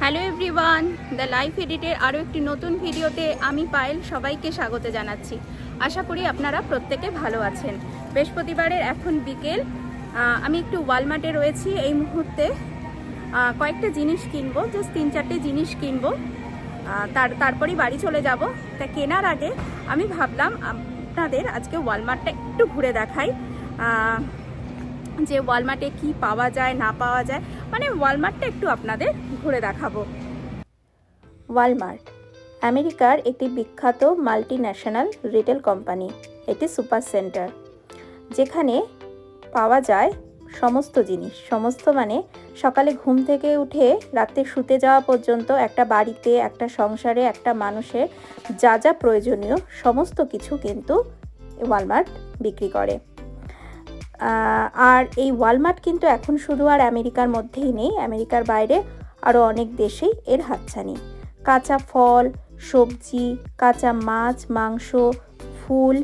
Hello everyone, the life এডিটের আরও একটি নতুন ভিডিওতে আমি পায়েল সবাইকে স্বাগত জানাচ্ছি। আশা করি আপনারা প্রত্যেকে ভালো আছেন। বৃহস্পতিবারের এখন বিকেল, আমি একটু ওয়ালমার্টে রয়েছি এই মুহূর্তে। কয়েকটা জিনিস কিনবো, জাস্ট 3-4টে জিনিস কিনবো, তারপরেই বাড়ি চলে যাব। তা কেনার আগে আমি ভাবলাম আপনাদের আজকে ওয়ালমার্টটা একটু ঘুরে দেখাই, যে ওয়ালমার্টে কি পাওয়া যায় না পাওয়া যায়, মানে ওয়ালমার্টটা একটু আপনাদের ঘুরে দেখাবো। ওয়ালমার্ট আমেরিকার একটি বিখ্যাত মাল্টি ন্যাশনাল রিটেল কোম্পানি। এটি সুপার সেন্টার, যেখানে পাওয়া যায় সমস্ত জিনিস। সমস্ত মানে সকালে ঘুম থেকে উঠে রাতে শুতে যাওয়া পর্যন্ত একটা বাড়িতে, একটা সংসারে, একটা মানুষের যা যা প্রয়োজনীয় সমস্ত কিছু কিন্তু ওয়ালমার্ট বিক্রি করে। আর এই ওয়ালমার্ট কিন্তু এখন শুধু আর আমেরিকার মধ্যেই নেই, আমেরিকার বাইরে আরও অনেক দেশেই এর হাতছানি। কাঁচা ফল, সবজি, কাঁচা মাছ, মাংস, ফুল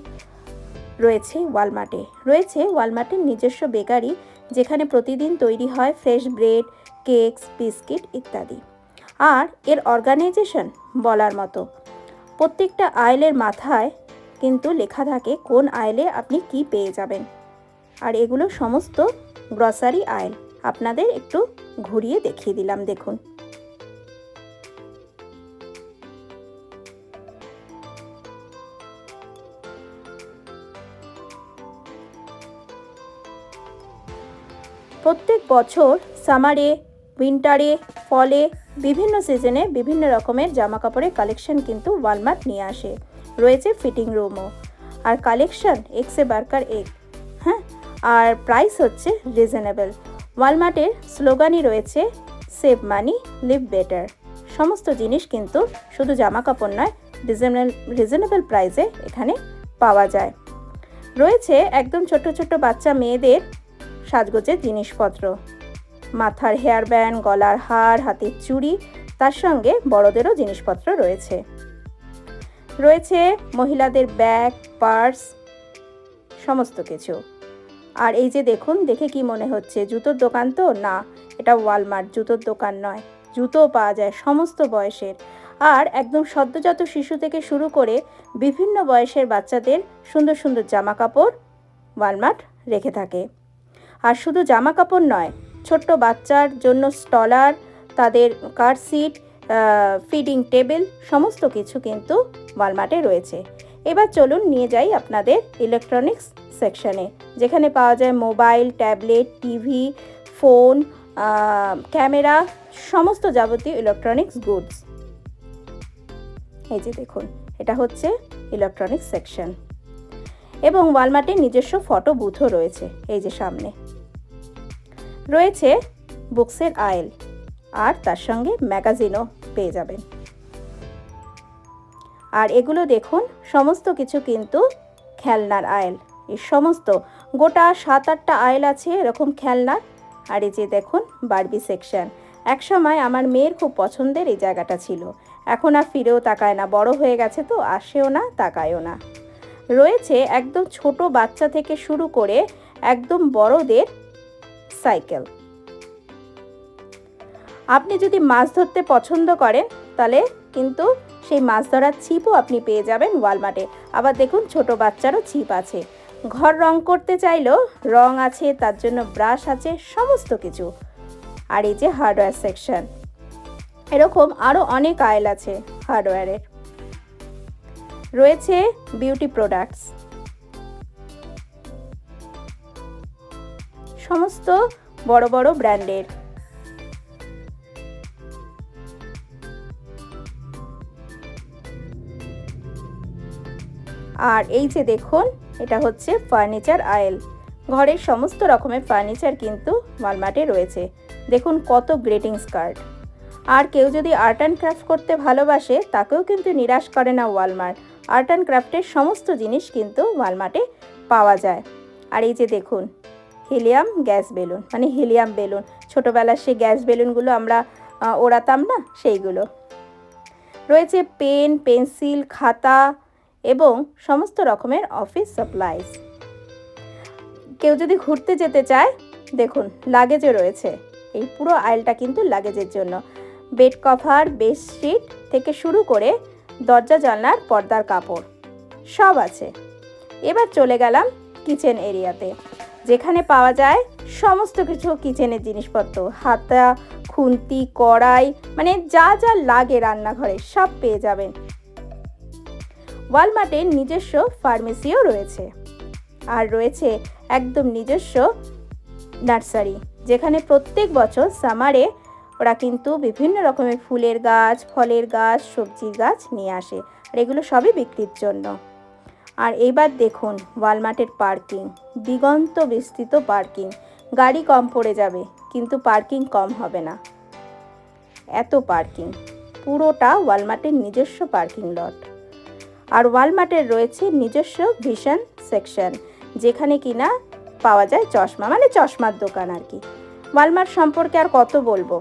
রয়েছে ওয়ালমার্টে। রয়েছে ওয়ালমার্টের নিজস্ব বেকারি, যেখানে প্রতিদিন তৈরি হয় ফ্রেশ ব্রেড, কেকস, বিস্কিট ইত্যাদি। আর এর অর্গানাইজেশন বলার মতো। প্রত্যেকটা আয়েলের মাথায় কিন্তু লেখা থাকে কোন আয়েলে আপনি কি পেয়ে যাবেন। আর এগুলো সমস্ত গ্রসারি আয়েল। আপনাদের একটু ঘুরিয়ে দেখিয়ে দিলাম, দেখুন। প্রত্যেক বছর সামারে, উইন্টারে, ফলে, বিভিন্ন সিজনে বিভিন্ন রকমের জামা কাপড়ের কালেকশন কিন্তু ওয়ালমার্ট নিয়ে আসে। রয়েছে ফিটিং রুমও। আর কালেকশন এক্সে বার্কার এক। হ্যাঁ, আর প্রাইস হচ্ছে রিজনেবল। ওয়ালমার্টের স্লোগানই রয়েছে সেভ মানি, লিভ বেটার। সমস্ত জিনিস কিন্তু শুধু জামা কাপড় নয়, রিজনেবল প্রাইসে এখানে পাওয়া যায়। রয়েছে একদম ছোট ছোট বাচ্চা মেয়েদের সাজগোজের জিনিসপত্র, মাথার হেয়ার ব্যান্ড, গলার হার, হাতের চুড়ি, তার সঙ্গে বড়দেরও জিনিসপত্র রয়েছে। রয়েছে মহিলাদের ব্যাগ, পার্স, সমস্ত কিছু। আর এই যে দেখুন, দেখে কি মনে হচ্ছে জুতোর দোকান? তো না, এটা ওয়ালমার্ট, জুতোর দোকান নয়। জুতোও পাওয়া যায় সমস্ত বয়সের। আর একদম সদ্যজাত শিশু থেকে শুরু করে বিভিন্ন বয়সের বাচ্চাদের সুন্দর সুন্দর জামা কাপড় ওয়ালমার্ট রেখে থাকে। আর শুধু জামা কাপড় নয়, ছোট্ট বাচ্চার জন্য স্টলার, তাদের কার সিট, ফিডিং টেবিল, সমস্ত কিছু কিন্তু ওয়ালমার্টে রয়েছে। এবার চলুন নিয়ে যাই আপনাদের ইলেকট্রনিক্স সেকশনে, যেখানে পাওয়া যায় mobile, tablet, TV, phone, camera, সমস্ত যাবতীয় ইলেকট্রনিক্স গুডস। এই যে দেখুন, এটা হচ্ছে ইলেকট্রনিক্স সেকশন। এবং ওয়ালমার্টের নিজস্ব ফটো বুথও রয়েছে। এই যে সামনে রয়েছে বুকসের আয়েল, আর তার সঙ্গে ম্যাগাজিনও পেয়ে যাবেন। আর এগুলো দেখুন, সমস্ত কিছু কিন্তু খেলনার আয়েল। এই সমস্ত গোটা 7-8টা আয়েল আছে এরকম খেলনার। আর এই যে দেখুন বারবি সেকশন। একসময় আমার মেয়ের খুব পছন্দের এই জায়গাটা ছিল, এখন আর ফিরেও তাকায় না, বড় হয়ে গেছে তো, আসেও না, তাকায়ও না। রয়েছে একদম ছোট বাচ্চা থেকে শুরু করে একদম বড়দের সাইকেল। আপনি যদি মাছ ধরতে পছন্দ করেন তাহলে কিন্তু সেই মাছ ধরার ছিপও আপনি পেয়ে যাবেন ওয়ালমার্টে। আবার দেখুন ছোট বাচ্চারও ছিপ আছে। ঘর রং করতে চাইলেও রং আছে, তার জন্য ব্রাশ আছে, সমস্ত কিছু। আর এই যে হার্ডওয়্যার সেকশন, এরকম আরও অনেক আয়েল আছে হার্ডওয়্যারের। রয়েছে বিউটি প্রোডাক্টস, সমস্ত বড় বড় ব্র্যান্ডের। আর এই যে দেখুন, এটা হচ্ছে ফার্নিচার আয়েল। ঘরের সমস্ত রকমের ফার্নিচার কিন্তু ওয়ালমার্টে রয়েছে। দেখুন কত গ্রিটিংস কার্ড। আর কেউ যদি আর্ট অ্যান্ড ক্রাফট করতে ভালোবাসে, তাকেও কিন্তু নিরাশ করে না ওয়ালমার্ট। আর্ট অ্যান্ড ক্রাফটের সমস্ত জিনিস কিন্তু ওয়ালমার্টে পাওয়া যায়। আর এই যে দেখুন হিলিয়াম গ্যাস বেলুন, মানে হিলিয়াম বেলুন, ছোটোবেলার সেই গ্যাস বেলুনগুলো আমরা ওড়াতাম না, সেইগুলো। রয়েছে পেন, পেন্সিল, খাতা এবং সমস্ত রকমের অফিস সাপ্লাইজ। কেউ যদি ঘুরতে যেতে চায়, দেখুন লাগেজও রয়েছে। এই পুরো আইলটা কিন্তু লাগেজের জন্য। বেড কভার, বেডশিট থেকে শুরু করে দরজা জানলার পর্দার কাপড় সব আছে। এবার চলে গেলাম কিচেন এরিয়াতে, যেখানে পাওয়া যায় সমস্ত কিছু কিচেনের জিনিসপত্র, হাতা, খুন্তি, কড়াই, মানে যা যা লাগে রান্নাঘরে সব পেয়ে যাবেন। ওয়ালমার্টের নিজস্ব ফার্মেসিও রয়েছে, আর রয়েছে একদম নিজস্ব নার্সারি, যেখানে প্রত্যেক বছর সামারে ওরা কিন্তু বিভিন্ন রকমের ফুলের গাছ, ফলের গাছ, সবজির গাছ নিয়ে আসে, আর এগুলো সবই বিক্রির জন্য। আর এইবার দেখুন ওয়ালমার্টের পার্কিং, দিগন্ত বিস্তৃত পার্কিং। গাড়ি কম পড়ে যাবে কিন্তু পার্কিং কম হবে না, এত পার্কিং। পুরোটা ওয়ালমার্টের নিজস্ব পার্কিং লট। আর ওয়ালমার্টের রয়েছে নিজস্ব ভিশন সেকশন, যেখানে কিনা পাওয়া যায় চশমা, মানে চশমার দোকান আর কি। ওয়ালমার্ট সম্পর্কে আর কত বলবো,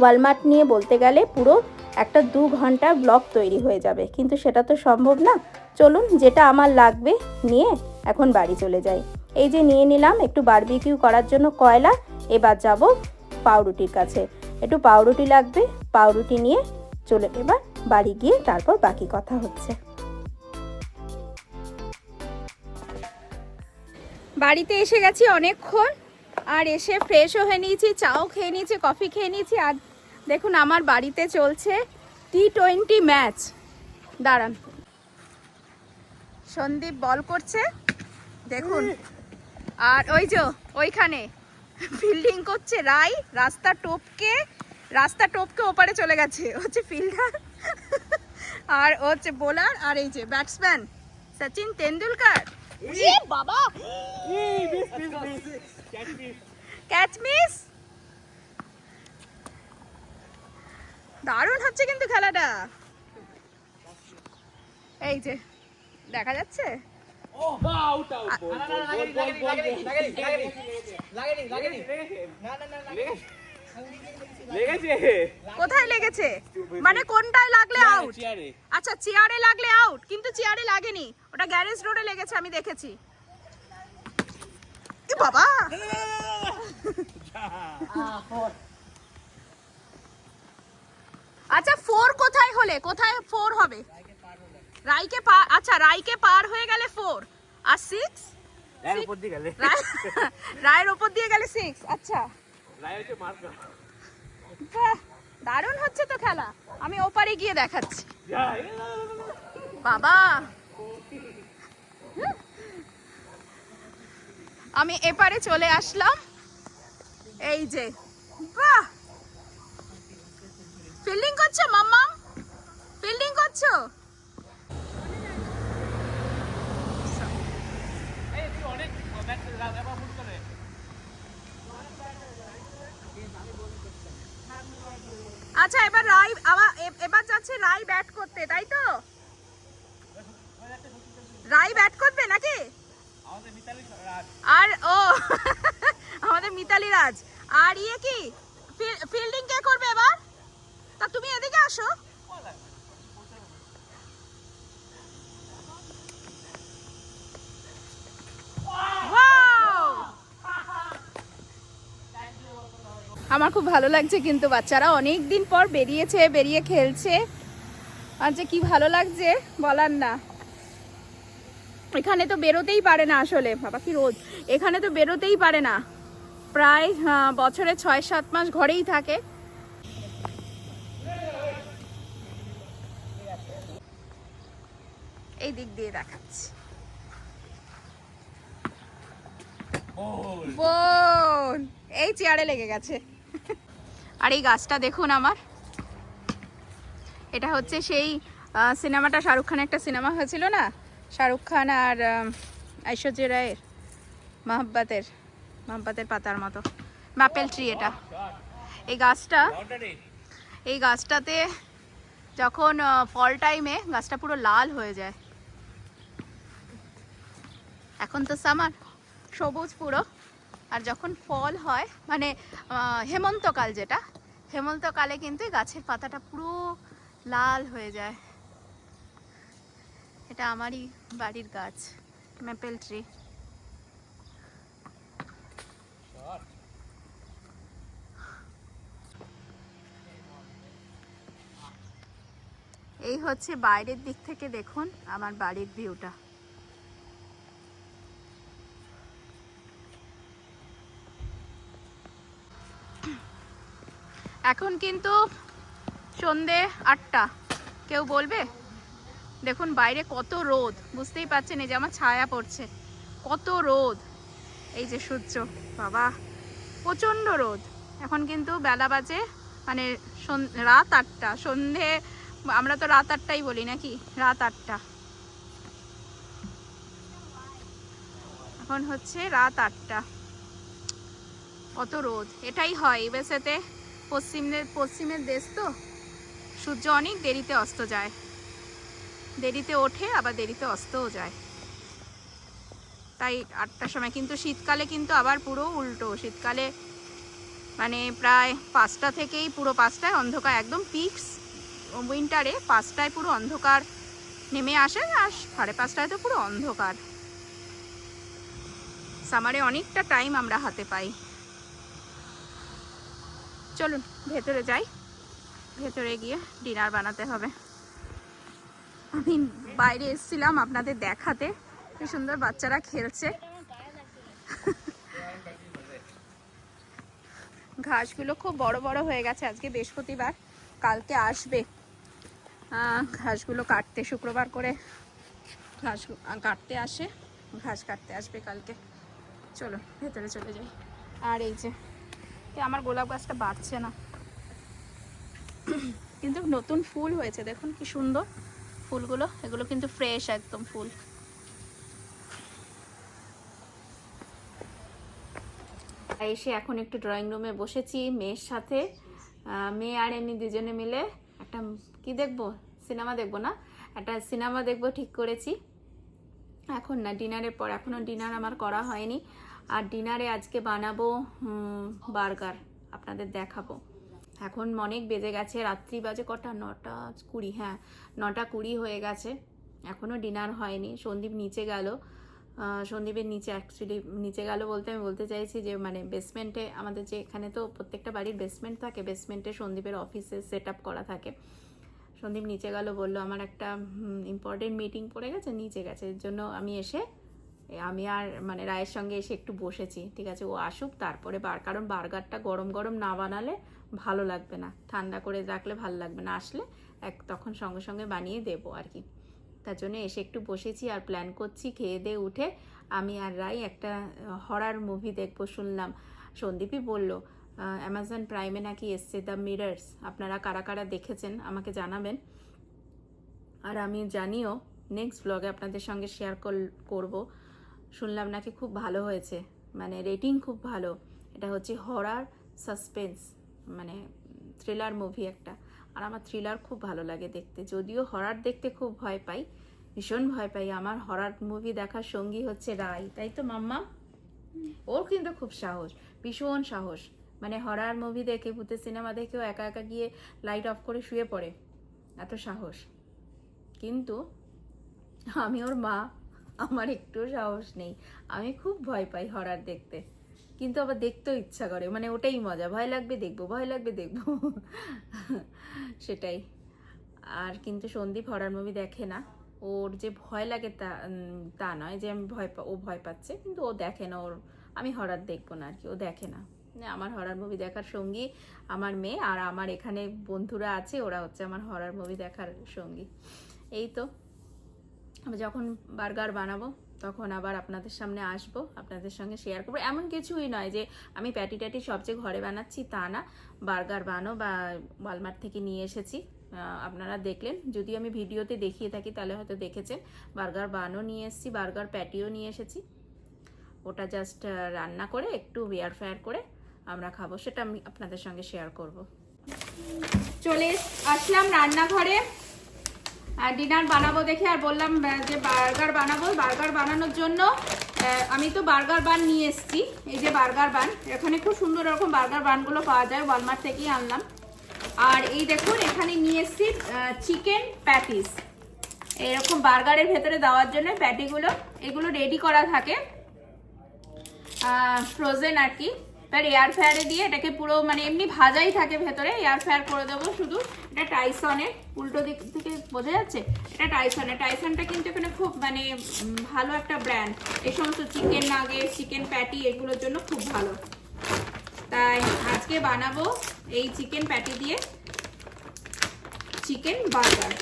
ওয়ালমার্ট নিয়ে বলতে গেলে পুরো একটা 2 ঘন্টার ব্লগ তৈরি হয়ে যাবে, কিন্তু সেটা তো সম্ভব না। চলুন, যেটা আমার লাগবে নিয়ে এখন বাড়ি চলে যাই। এই যে নিয়ে নিলাম একটু বারবিকিউ করার জন্য কয়লা। এবার যাব পাউরুটির কাছে, একটু পাউরুটি লাগবে, পাউরুটি নিয়ে চলে এবার বাড়ি গিয়ে তারপর বাকি কথা হচ্ছে। বাড়িতে এসে গেছি অনেকক্ষণ, আর এসে ফ্রেশও হয়ে নিয়েছি, চাও খেয়ে নিয়েছি, কফি খেয়ে নিয়েছি। আর দেখুন আমার বাড়িতে চলছে T20 ম্যাচ। দাঁড়ান, সন্দীপ বল করছে দেখুন, আর ওই যে ওইখানে ফিল্ডিং করছে রাই, রাস্তা টপকে ওপারে চলে গেছে, হচ্ছে ফিল্ডার আর হচ্ছে বোলার, আর এই যে ব্যাটসম্যান সচিন তেন্ডুলকার। বাবা, ক্যাচ মিস। দারুণ হচ্ছে কিন্তু খেলাটা, এই যে দেখা যাচ্ছে। কোথায় লেগেছে, মানে কোনটায় লাগলে আউট? আচ্ছা, চেয়ারে লাগলে আউট, কিন্তু চেয়ারে লাগেনি, ওটা গ্যারেজ রোডে লেগেছে, আমি দেখেছি। বাবা, আচ্ছা 4 কোথায় হলে, কোথায় 4 হবে? রাইকে পার, আচ্ছা রাইকে পার হয়ে গেলে 4, আর 6 রায়ের উপর দিয়ে গেলে রায়ের উপর দিয়ে গেলে 6। আচ্ছা, রায় হচ্ছে মার্কা। বাহ, দারুণ হচ্ছে তো খেলা, আমি ওপারে গিয়ে দেখাচ্ছি। বাবা, আমি এপারে চলে আসলাম, এই যে। বাহ, ফিল্ডিং করছো মাম্মা, ফিল্ডিং করছো? আচ্ছা, এবার রাই এবার যাচ্ছে রাই ব্যাট করতে, তাই তো? রাই ব্যাট করবে নাকি? আর ও আমাদের মিতালি রাজ, আর ইয়ে কি ফিল্ডিং কে করবে এবার? তা তুমি এদিকে আসো। আমার খুব ভালো লাগছে, কিন্তু বাচ্চারা অনেক দিন পর বেরিয়ে খেলছে, আর যে কি ভালো লাগছে বলার না। এখানে তো বেরোতেই পারে না আসলে, বাবা কি রোদ, এখানে তো বেরোতেই পারে না, প্রায় বছরে 6-7 মাস ঘরেই থাকে। এই দিক দিয়ে দেখাচ্ছি, বোন এই চেয়ারে লেগে গেছে। আর এই গাছটা দেখুন আমার, এটা হচ্ছে সেই সিনেমাটা, শাহরুখ খানের একটা সিনেমা হয়েছিল না, শাহরুখ খান আর ঐশ্বর্য রায়ের, মহব্বতের পাতার মতো, ম্যাপেল ট্রি। এটা এই গাছটাতে যখন ফল টাইমে গাছটা পুরো লাল হয়ে যায়। এখন তো সামার, সবুজ পুরো, আর যখন ফল হয় মানে হেমন্তকাল, যেটা হেমন্তকালে কিন্তু গাছের পাতাটা পুরো লাল হয়ে যায়। এটা আমারই বাড়ির গাছ, ম্যাপেল ট্রি। এই হচ্ছে বাইরের দিক থেকে দেখুন আমার বাড়ির ভিউটা। এখন কিন্তু সন্ধে 8টা, কেউ বলবে? দেখুন বাইরে কত রোদ, বুঝতেই পারছেন, এই যে আমার ছায়া পড়ছে, কত রোদ। এই যে সূর্য, বাবা প্রচণ্ড রোদ। এখন কিন্তু বেলা বাজে মানে রাত 8টা, সন্ধে আমরা তো রাত 8টাই বলি নাকি, রাত 8টা। এখন হচ্ছে রাত 8টা, কত রোদ। এটাই হয় ইউএসএতে, পশ্চিমের দেশ তো, সূর্য অনেক দেরিতে অস্ত যায়, দেরিতে ওঠে আবার দেরিতে অস্তও যায়, তাই 8টার সময়। কিন্তু শীতকালে কিন্তু আবার পুরো উল্টো, শীতকালে মানে প্রায় 5টা থেকেই পুরো 5টায় অন্ধকার, একদম পিকস উইন্টারে 5টায় পুরো অন্ধকার নেমে আসে, আর 5:30টায় তো পুরো অন্ধকার। সামারে অনেকটা টাইম আমরা হাতে পাই। চলুন ভেতরে যাই, ভেতরে গিয়ে ডিনার বানাতে হবে। আমি বাইরে এসেছিলাম আপনাদের দেখাতে, কি সুন্দর বাচ্চারা খেলছে। ঘাসগুলো খুব বড় বড় হয়ে গেছে, আজকে বৃহস্পতিবার, কালকে আসবে ঘাসগুলো কাটতে, শুক্রবার করে ঘাস কাটতে আসে, ঘাস কাটতে আসবে কালকে। চলো ভেতরে চলে যাই। আর এই যে আমার গোলাপ গাছটা বাড়ছে না, কিন্তু নতুন ফুল হয়েছে, দেখুন কি সুন্দর ফুলগুলো, এগুলো কিন্তু ফ্রেশ একদম ফুল। এসে এখন একটু ড্রয়িং রুমে বসেছি মেয়ের সাথে, মেয়ে আর এমনি দুজনে মিলে একটা কি দেখবো, সিনেমা দেখবো না, একটা সিনেমা দেখবো ঠিক করেছি। এখন না, ডিনারের পর, এখনো ডিনার আমার করা হয়নি। আর ডিনারে আজকে বানাবো বার্গার, আপনাদের দেখাবো। এখন অনেক বেজে গেছে, রাত্রি বাজে কটা, 9:20, হ্যাঁ 9:20 হয়ে গেছে, এখনও ডিনার হয়নি। সন্দীপ নিচে গেল, সন্দীপের নিচে অ্যাকচুয়ালি নিচে গেল বলতে আমি বলতে চাইছি যে মানে বেসমেন্টে, আমাদের যে এখানে তো প্রত্যেকটা বাড়ির বেসমেন্ট থাকে, বেসমেন্টে সন্দীপের অফিসে সেট আপ করা থাকে। সন্দীপ নিচে গেল, বললো আমার একটা ইম্পর্টেন্ট মিটিং পড়ে গেছে, নিচে গেছে। এর জন্য আমি আর মানে রায়ের সঙ্গে এসে একটু বসেছি। ঠিক আছে, ও আসুক তারপরে কারণ বার্গারটা গরম গরম না বানালে ভালো লাগবে না, ঠান্ডা করে রাখলে ভালো লাগবে না, আসলে তখন সঙ্গে সঙ্গে বানিয়ে দেবো আর কি। তার জন্য এসে একটু বসেছি আর প্ল্যান করছি, খেয়ে দিয়ে উঠে আমি আর রাই একটা হরার মুভি দেখবো। শুনলাম, সন্দীপই বললো অ্যামাজন প্রাইমে নাকি এসছে দ্য মিরার্স। আপনারা কারা কারা দেখেছেন আমাকে জানাবেন, আর আমি জানিও নেক্সট ব্লগে আপনাদের সঙ্গে শেয়ার করব। শুনলাম নাকি খুব ভালো হয়েছে, মানে রেটিং খুব ভালো। এটা হচ্ছে হরার সাসপেন্স, মানে থ্রিলার মুভি একটা, আর আমার থ্রিলার খুব ভালো লাগে দেখতে, যদিও হরার দেখতে খুব ভয় পাই, ভীষণ ভয় পাই। আমার হরার মুভি দেখার সঙ্গী হচ্ছে রাই, তাই তো মাম্মা? ওর কিন্তু খুব সাহস, ভীষণ সাহস, মানে হরার মুভি দেখে, ভূতের সিনেমা দেখেও একা একা গিয়ে লাইট অফ করে শুয়ে পড়ে, এত সাহস। কিন্তু আমি ওর মা, আমার একটু সাহস নেই, আমি খুব ভয় পাই হরার দেখতে, কিন্তু আবার দেখতেও ইচ্ছা করে, মানে ওটাই মজা, ভয় লাগবে দেখবো, ভয় লাগবে দেখবো, সেটাই। আর কিন্তু সন্দীপ হরার মুভি দেখে না, ওর যে ভয় লাগে তা নয় যে আমি ও ভয় পাচ্ছে, কিন্তু ও দেখে না, আমি হরার দেখবো না আর কি, ও দেখে না। আমার হরার মুভি দেখার সঙ্গী আমার মেয়ে, আর আমার এখানে বন্ধুরা আছে, ওরা হচ্ছে আমার হরার মুভি দেখার সঙ্গী। এই তো, আমি যখন বার্গার বানাবো তখন আবার আপনাদের সামনে আসবো, আপনাদের সঙ্গে শেয়ার করবো। এমন কিছুই নয় যে আমি প্যাটি ট্যাটি সবচেয়ে ঘরে বানাচ্ছি, তা না। বার্গার বানো বা ওয়ালমার্ট থেকে নিয়ে এসেছি, আপনারা দেখলেন, যদি আমি ভিডিওতে দেখিয়ে থাকি তাহলে হয়তো দেখেছেন। বার্গার বানও নিয়ে এসেছি, বার্গার প্যাটিও নিয়ে এসেছি, ওটা জাস্ট রান্না করে একটু এয়ার ফ্রায়ার করে আমরা খাবো, সেটা আমি আপনাদের সঙ্গে শেয়ার করব। চলে আসলাম রান্নাঘরে, আর ডিনার বানাবো দেখে, আর বললাম যে বার্গার বানাবো। বার্গার বানানোর জন্য আমি তো বার্গার বান নিয়ে এসেছি, এই যে বার্গার বান, এখানে খুব সুন্দর এরকম বার্গার বানগুলো পাওয়া যায়, ওয়ালমার্ট থেকেই আনলাম। আর এই দেখুন এখানে নিয়ে এসেছি চিকেন প্যাটিস, এরকম বার্গারের ভেতরে দেওয়ার জন্য প্যাটিগুলো, এগুলো রেডি করা থাকে ফ্রোজেন আর কি, এবার এয়ার ফ্রায়ারে দিয়ে এটাকে পুরো মানে এমনি ভাজাই থাকে ভেতরে, এয়ার ফ্রায়ার করে দেবো শুধু। এটা টাইসনের, উল্টো দিক থেকে বোঝা যাচ্ছে, এটা টাইসনের। টাইসনটা কিন্তু এখানে খুব মানে ভালো একটা ব্র্যান্ড, এই সমস্ত চিকেন নাগেট, চিকেন প্যাটি এগুলোর জন্য খুব ভালো। তাই আজকে বানাবো এই চিকেন প্যাটি দিয়ে চিকেন বার্গার।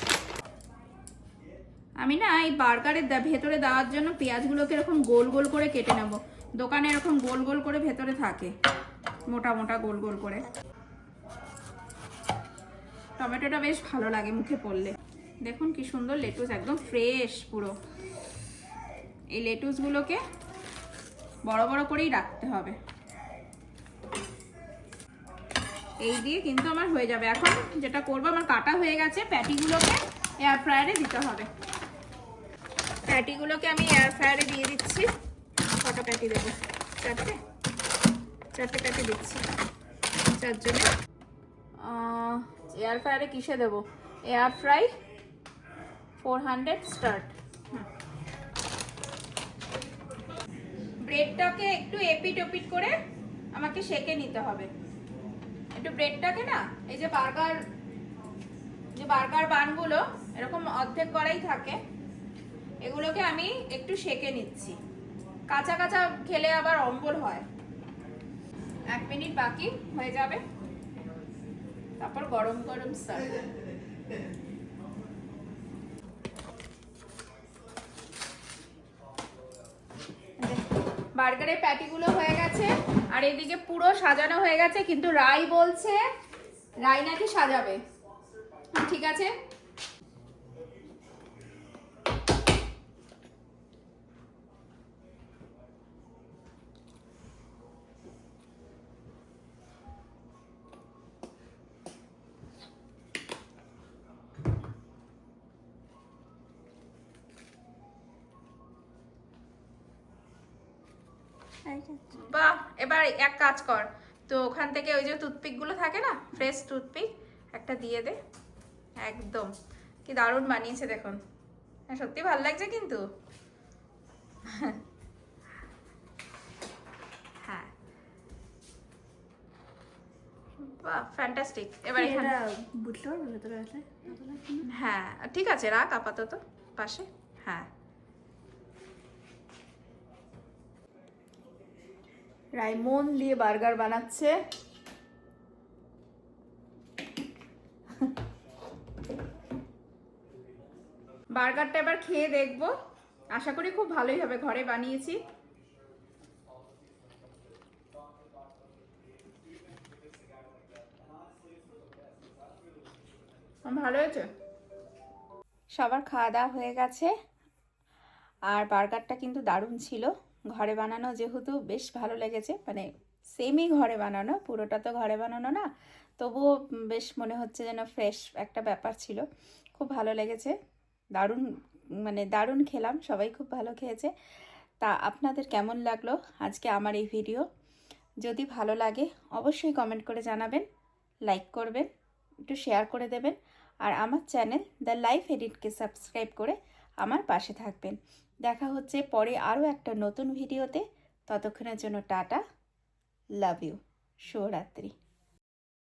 আমি না এই বার্গারের ভেতরে দেওয়ার জন্য পেঁয়াজগুলোকে এরকম গোল গোল করে কেটে নেব। দোকানে এরকম গোল গোল করে ভেতরে থাকে, মোটা মোটা গোল গোল করে। টমেটোটা বেশ ভালো লাগে মুখে পড়লে। দেখুন কি সুন্দর লেটুস, একদম ফ্রেশ পুরো। এই লেটুসগুলোকে বড় বড় করেই রাখতে হবে। এই দিয়ে কিন্তু আমার হয়ে যাবে। এখন যেটা করবো, আমার কাটা হয়ে গেছে, প্যাটিগুলোকে এয়ার ফ্রায়ারে দিতে হবে। প্যাটিগুলোকে আমি এয়ার ফ্রায়ারে দিয়ে দিচ্ছি। কটা প্যাটি দেবো? চারটে, চারটে প্যাটি দিচ্ছি চারজনে। এয়ার ফ্রায়ারে কিসে দেবো? Air fry 400 start. ব্রেডটাকে একটু এপিট ওপিট করে আমাকে সেকে নিতে হবে। একটু ব্রেডটাকে না, এই যে বার্গার বানগুলো এরকম অর্ধেক করাই থাকে, এগুলোকে আমি একটু সেকে নিচ্ছি। কাঁচা কাঁচা খেলে আবার অম্বল হয়। 1 মিনিট বাকি, হয়ে যাবে। তারপর গরম গরম সার্ভ। বার্গারের প্যাটিগুলো হয়ে গেছে, আর এদিকে পুরো সাজানো হয়ে গেছে। কিন্তু রাই বলছে রাই নাকি সাজাবে। ঠিক আছে, বাহ। এবার এক কাজ কর তো, ওখান থেকে ওই যে টুথপিক গুলো থাকে না, ফ্রেশ টুথপিক একটা দিয়ে দে। একদম কি দারুণ বানিয়েছে দেখুন। হ্যাঁ, সত্যি ভালো লাগছে কিন্তু। হ্যাঁ, বাহ, ফ্যান্টাস্টিক। এবার এখানে বুঝতে পারবে ভেতরে আছে। হ্যাঁ ঠিক আছে, রাখ আপাতত পাশে। হ্যাঁ, রাইমন দিয়ে বার্গার বানাচ্ছে। বার্গারটা এবার খেয়ে দেখবো, আশা করি খুব ভালোই হবে, ঘরে বানিয়েছি। ভালো হয়েছে। সবার খাওয়া দাওয়া হয়ে গেছে, আর বার্গারটা কিন্তু দারুণ ছিল। ঘরে বানানো যেহেতু বেশ ভালো লেগেছে, মানে সেমই ঘরে বানানো, পুরোটা তো ঘরে বানানো না, তবুও বেশ মনে হচ্ছে যেন ফ্রেশ একটা ব্যাপার ছিল। খুব ভালো লেগেছে, দারুণ, মানে দারুণ খেলাম, সবাই খুব ভালো খেয়েছে। তা আপনাদের কেমন লাগলো আজকে আমার এই ভিডিও? যদি ভালো লাগে অবশ্যই কমেন্ট করে জানাবেন, লাইক করবেন, একটু শেয়ার করে দেবেন, আর আমার চ্যানেল দ্য লাইফ এডিটকে সাবস্ক্রাইব করে আমার পাশে থাকবেন। দেখা হচ্ছে পরে আরও একটা নতুন ভিডিওতে। ততক্ষণের জন্য টাটা, লাভ ইউ, শুভরাত্রি।